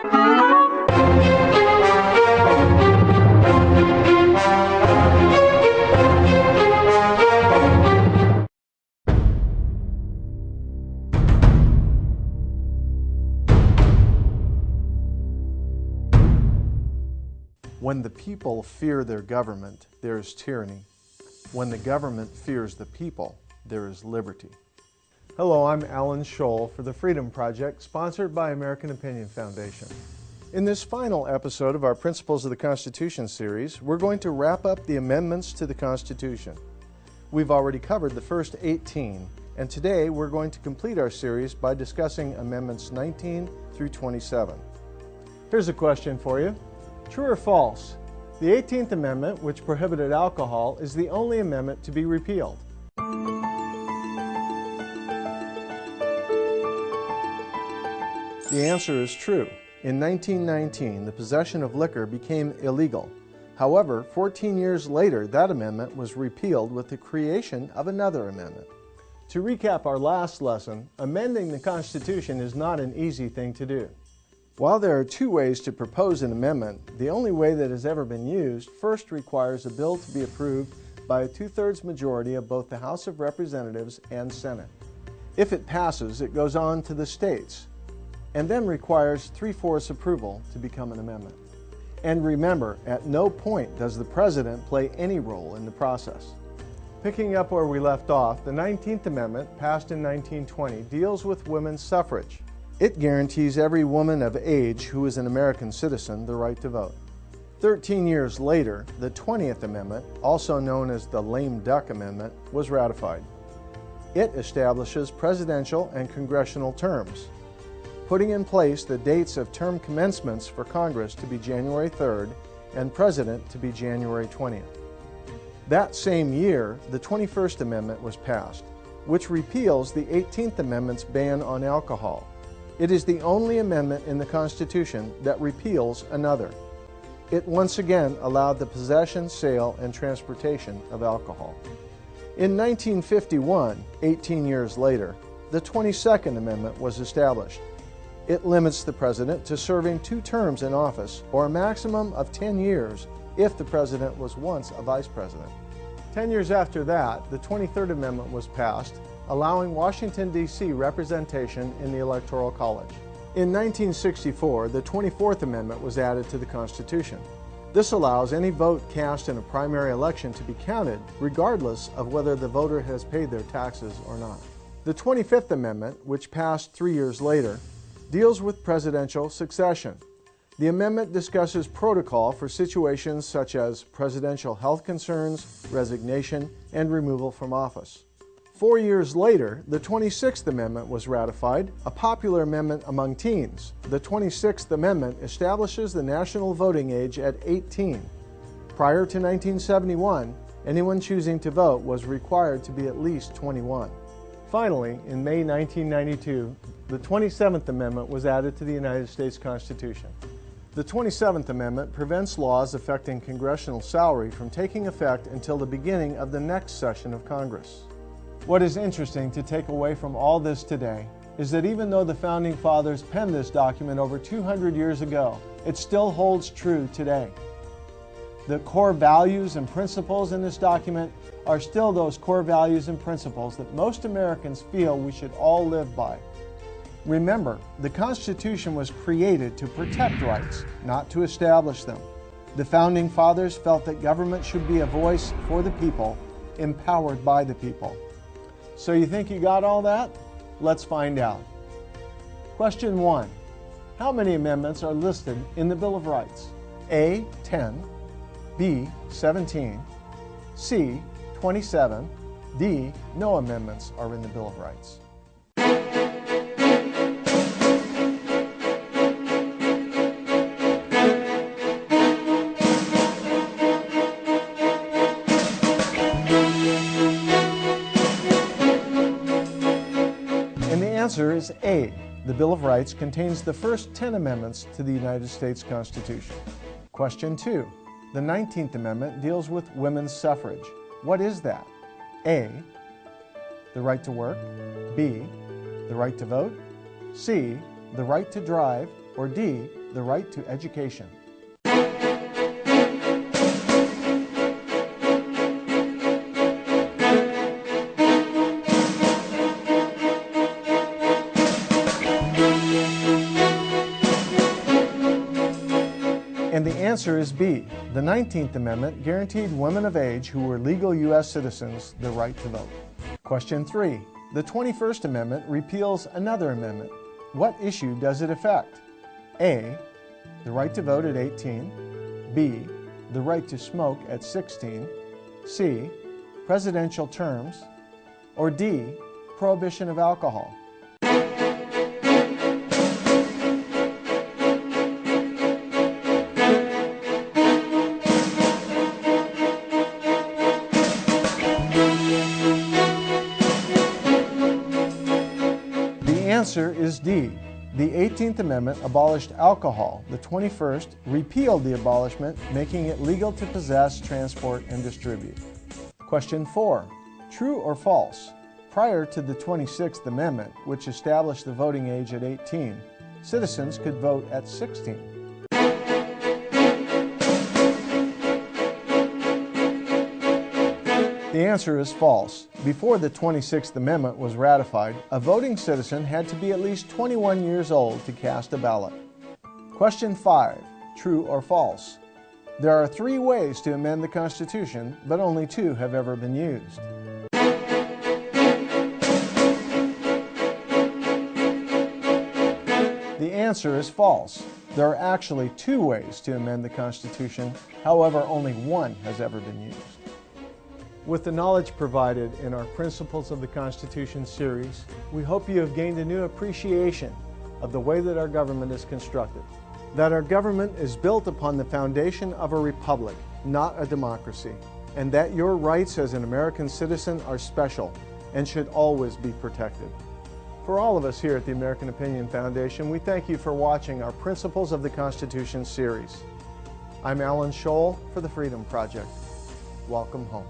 When the people fear their government, there is tyranny. When the government fears the people, there is liberty. Hello, I'm Alan Scholl for the Freedom Project, sponsored by American Opinion Foundation. In this final episode of our Principles of the Constitution series, we're going to wrap up the amendments to the Constitution. We've already covered the first 18, and today we're going to complete our series by discussing Amendments 19 through 27. Here's a question for you. True or false? The 18th Amendment, which prohibited alcohol, is the only amendment to be repealed. The answer is true. In 1919, the possession of liquor became illegal. However, 14 years later, that amendment was repealed with the creation of another amendment. To recap our last lesson, amending the Constitution is not an easy thing to do. While there are two ways to propose an amendment, the only way that has ever been used first requires a bill to be approved by a two-thirds majority of both the House of Representatives and Senate. If it passes, it goes on to the states, and then requires 3/4 approval to become an amendment. And remember, at no point does the President play any role in the process. Picking up where we left off, the 19th Amendment, passed in 1920, deals with women's suffrage. It guarantees every woman of age who is an American citizen the right to vote. 13 years later, the 20th Amendment, also known as the Lame Duck Amendment, was ratified. It establishes presidential and congressional terms, putting in place the dates of term commencements for Congress to be January 3rd and President to be January 20th. That same year, the 21st Amendment was passed, which repeals the 18th Amendment's ban on alcohol. It is the only amendment in the Constitution that repeals another. It once again allowed the possession, sale, and transportation of alcohol. In 1951, 18 years later, the 22nd Amendment was established. It limits the President to serving 2 terms in office, or a maximum of 10 years if the President was once a Vice President. 10 years after that, the 23rd Amendment was passed, allowing Washington, D.C. representation in the Electoral College. In 1964, the 24th Amendment was added to the Constitution. This allows any vote cast in a primary election to be counted, regardless of whether the voter has paid their taxes or not. The 25th Amendment, which passed 3 years later, deals with presidential succession. The amendment discusses protocol for situations such as presidential health concerns, resignation, and removal from office. 4 years later, the 26th Amendment was ratified, a popular amendment among teens. The 26th Amendment establishes the national voting age at 18. Prior to 1971, anyone choosing to vote was required to be at least 21. Finally, in May 1992, the 27th Amendment was added to the United States Constitution. The 27th Amendment prevents laws affecting congressional salary from taking effect until the beginning of the next session of Congress. What is interesting to take away from all this today is that even though the Founding Fathers penned this document over 200 years ago, it still holds true today. The core values and principles in this document are still those core values and principles that most Americans feel we should all live by. Remember, the Constitution was created to protect rights, not to establish them. The Founding Fathers felt that government should be a voice for the people, empowered by the people. So you think you got all that? Let's find out. Question 1. How many amendments are listed in the Bill of Rights? A, 10, B, 17, C, 27, D, no amendments are in the Bill of Rights. The answer is A. The Bill of Rights contains the first 10 amendments to the United States Constitution. Question 2. The 19th Amendment deals with women's suffrage. What is that? A. The right to work. B. The right to vote. C. The right to drive. Or D. the right to education. And the answer is B. The 19th Amendment guaranteed women of age who were legal U.S. citizens the right to vote. Question 3. The 21st Amendment repeals another amendment. What issue does it affect? A. The right to vote at 18. B. The right to smoke at 16. C. Presidential terms. Or D. Prohibition of alcohol. The answer is D. The 18th Amendment abolished alcohol. The 21st repealed the abolishment, making it legal to possess, transport, and distribute. Question 4. True or false? Prior to the 26th Amendment, which established the voting age at 18, citizens could vote at 16. The answer is false. Before the 26th Amendment was ratified, a voting citizen had to be at least 21 years old to cast a ballot. Question 5. True or false? There are 3 ways to amend the Constitution, but only 2 have ever been used. The answer is false. There are actually 2 ways to amend the Constitution, however, only 1 has ever been used. With the knowledge provided in our Principles of the Constitution series, we hope you have gained a new appreciation of the way that our government is constructed. That our government is built upon the foundation of a republic, not a democracy, and that your rights as an American citizen are special and should always be protected. For all of us here at the American Opinion Foundation, we thank you for watching our Principles of the Constitution series. I'm Alan Scholl for the Freedom Project. Welcome home.